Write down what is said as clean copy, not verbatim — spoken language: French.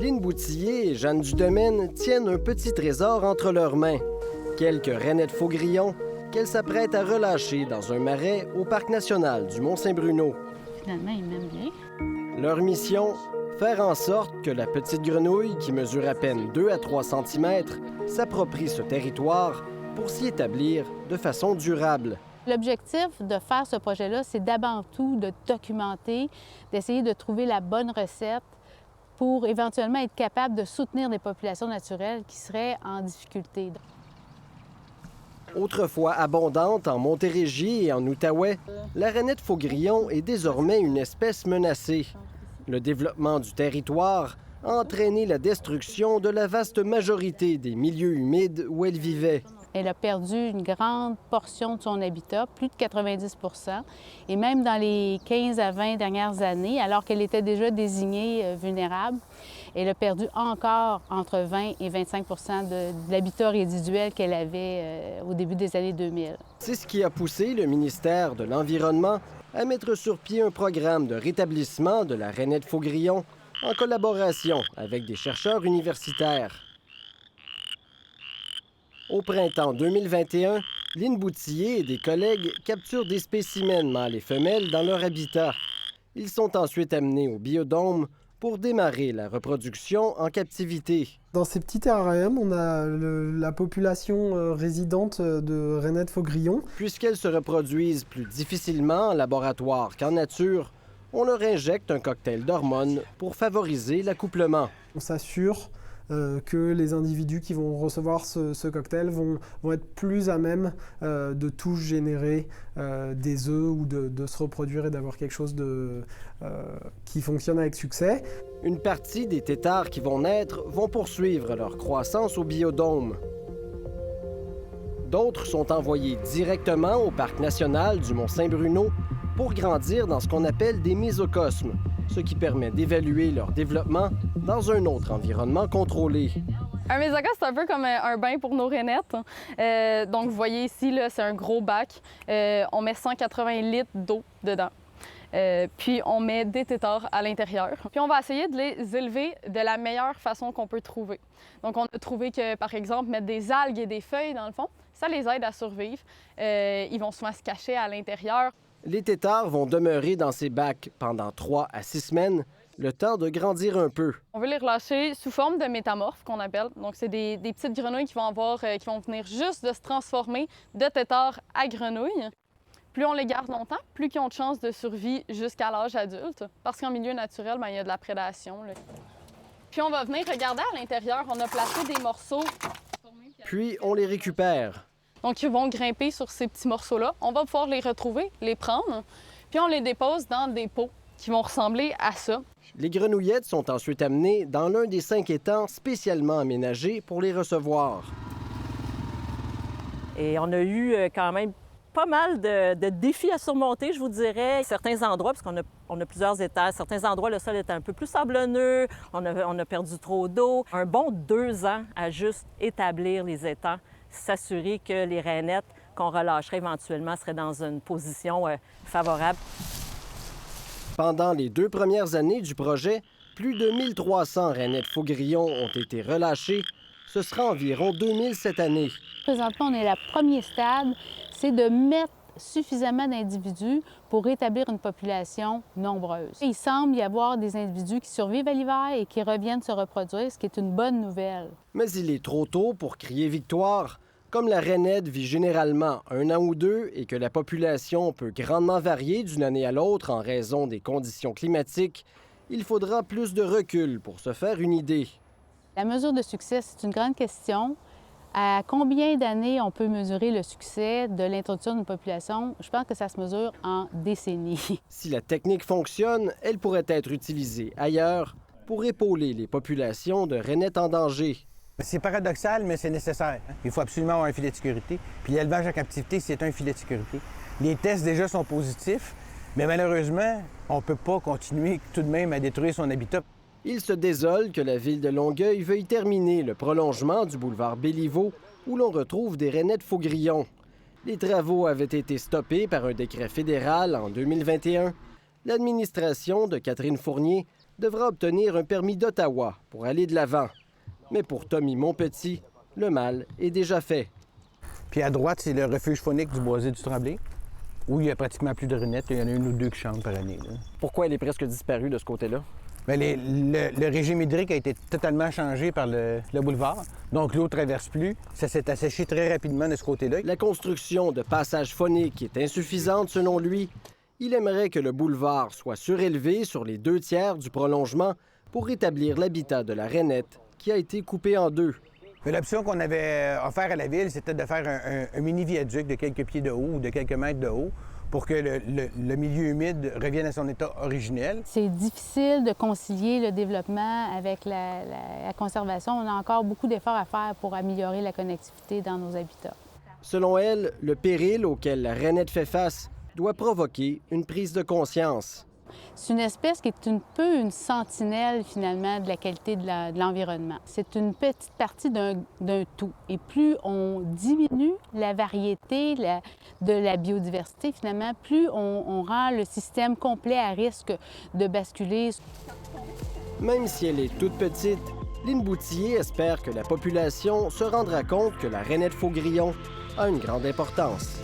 Lynn Boutillier et Jeanne Dudomaine tiennent un petit trésor entre leurs mains. Quelques rainettes faux-grillons qu'elles s'apprêtent à relâcher dans un marais au parc national du Mont-Saint-Bruno. Finalement, ils m'aiment bien. Leur mission, faire en sorte que la petite grenouille, qui mesure à peine 2 à 3 cm, s'approprie ce territoire pour s'y établir de façon durable. L'objectif de faire ce projet-là, c'est d'abord tout de documenter, d'essayer de trouver la bonne recette pour éventuellement être capable de soutenir des populations naturelles qui seraient en difficulté. Autrefois abondante en Montérégie et en Outaouais, la rainette faux-grillon est désormais une espèce menacée. Le développement du territoire a entraîné la destruction de la vaste majorité des milieux humides où elle vivait. Elle a perdu une grande portion de son habitat, plus de 90 %. Et même dans les 15 à 20 dernières années, alors qu'elle était déjà désignée vulnérable, elle a perdu encore entre 20 et 25 % de l'habitat résiduel qu'elle avait au début des années 2000. C'est ce qui a poussé le ministère de l'Environnement à mettre sur pied un programme de rétablissement de la rainette faux-grillon en collaboration avec des chercheurs universitaires. Au printemps 2021, Lynn Boutillier et des collègues capturent des spécimens mâles et femelles dans leur habitat. Ils sont ensuite amenés au biodôme pour démarrer la reproduction en captivité. Dans ces petits terrariums, on a la population résidente de rainettes faux-grillons. Puisqu'elles se reproduisent plus difficilement en laboratoire qu'en nature, on leur injecte un cocktail d'hormones pour favoriser l'accouplement. On s'assure que les individus qui vont recevoir ce cocktail vont être plus à même de tout générer des œufs ou de se reproduire et d'avoir quelque chose qui fonctionne avec succès. Une partie des têtards qui vont naître vont poursuivre leur croissance au biodôme. D'autres sont envoyés directement au parc national du Mont-Saint-Bruno pour grandir dans ce qu'on appelle des mésocosmes, ce qui permet d'évaluer leur développement dans un autre environnement contrôlé. Un mésocosme, c'est un peu comme un bain pour nos rainettes. Donc, vous voyez ici, c'est un gros bac. On met 180 litres d'eau dedans. Puis, on met des têtards à l'intérieur. Puis, on va essayer de les élever de la meilleure façon qu'on peut trouver. Donc, on a trouvé que, par exemple, mettre des algues et des feuilles dans le fond, ça les aide à survivre. Ils vont souvent se cacher à l'intérieur. Les têtards vont demeurer dans ces bacs pendant 3 à 6 semaines, le temps de grandir un peu. On veut les relâcher sous forme de métamorphes, qu'on appelle. Donc, c'est des petites grenouilles qui vont venir juste de se transformer de têtards à grenouilles. Plus on les garde longtemps, plus ils ont de chances de survie jusqu'à l'âge adulte. Parce qu'en milieu naturel, il y a de la prédation. Là. Puis on va venir regarder à l'intérieur. On a placé des morceaux. Puis on les récupère. Donc, ils vont grimper sur ces petits morceaux-là. On va pouvoir les retrouver, les prendre, puis on les dépose dans des pots qui vont ressembler à ça. Les grenouillettes sont ensuite amenées dans l'un des 5 étangs spécialement aménagés pour les recevoir. Et on a eu quand même pas mal de défis à surmonter, je vous dirais. Certains endroits, parce qu'on a plusieurs étages, certains endroits, le sol est un peu plus sablonneux, on a perdu trop d'eau. Un bon 2 ans à juste établir les étangs, s'assurer que les rainettes qu'on relâcherait éventuellement seraient dans une position favorable. Pendant les 2 premières années du projet, plus de 1300 rainettes faux-grillons ont été relâchées. Ce sera environ 2000 cette année. Présentement, on est à le premier stade, c'est de mettre suffisamment d'individus pour établir une population nombreuse. Il semble y avoir des individus qui survivent à l'hiver et qui reviennent se reproduire, ce qui est une bonne nouvelle. Mais il est trop tôt pour crier victoire. Comme la rainette vit généralement 1 an ou 2 et que la population peut grandement varier d'une année à l'autre en raison des conditions climatiques, il faudra plus de recul pour se faire une idée. La mesure de succès, c'est une grande question. À combien d'années on peut mesurer le succès de l'introduction d'une population? Je pense que ça se mesure en décennies. Si la technique fonctionne, elle pourrait être utilisée ailleurs pour épauler les populations de rainettes en danger. C'est paradoxal, mais c'est nécessaire. Il faut absolument avoir un filet de sécurité. Puis l'élevage en captivité, c'est un filet de sécurité. Les tests déjà sont positifs, mais malheureusement, on ne peut pas continuer tout de même à détruire son habitat. Il se désole que la ville de Longueuil veuille terminer le prolongement du boulevard Béliveau, où l'on retrouve des rainettes faux-grillons. Les travaux avaient été stoppés par un décret fédéral en 2021. L'administration de Catherine Fournier devra obtenir un permis d'Ottawa pour aller de l'avant. Mais pour Tommy Montpetit, le mal est déjà fait. Puis à droite, c'est le refuge faunique du Boisé du Tremblay, où il y a pratiquement plus de renettes. Il y en a une ou deux qui chantent par année. Là. Pourquoi elle est presque disparue de ce côté-là? Bien, le régime hydrique a été totalement changé par le boulevard. Donc l'eau ne traverse plus. Ça s'est asséché très rapidement de ce côté-là. La construction de passages phoniques est insuffisante selon lui. Il aimerait que le boulevard soit surélevé sur les 2/3 du prolongement pour rétablir l'habitat de la rainette qui a été coupé en deux. Mais l'option qu'on avait offerte à la ville, c'était de faire un mini-viaduc de quelques pieds de haut ou de quelques mètres de haut pour que le milieu humide revienne à son état originel. C'est difficile de concilier le développement avec la conservation. On a encore beaucoup d'efforts à faire pour améliorer la connectivité dans nos habitats. Selon elle, le péril auquel la rainette fait face doit provoquer une prise de conscience. C'est une espèce qui est un peu une sentinelle, finalement, de la qualité de l'environnement. C'est une petite partie d'un tout. Et plus on diminue la variété de la biodiversité, finalement, plus on rend le système complet à risque de basculer. Même si elle est toute petite, Lynn Boutillier espère que la population se rendra compte que la rainette faugrillon a une grande importance.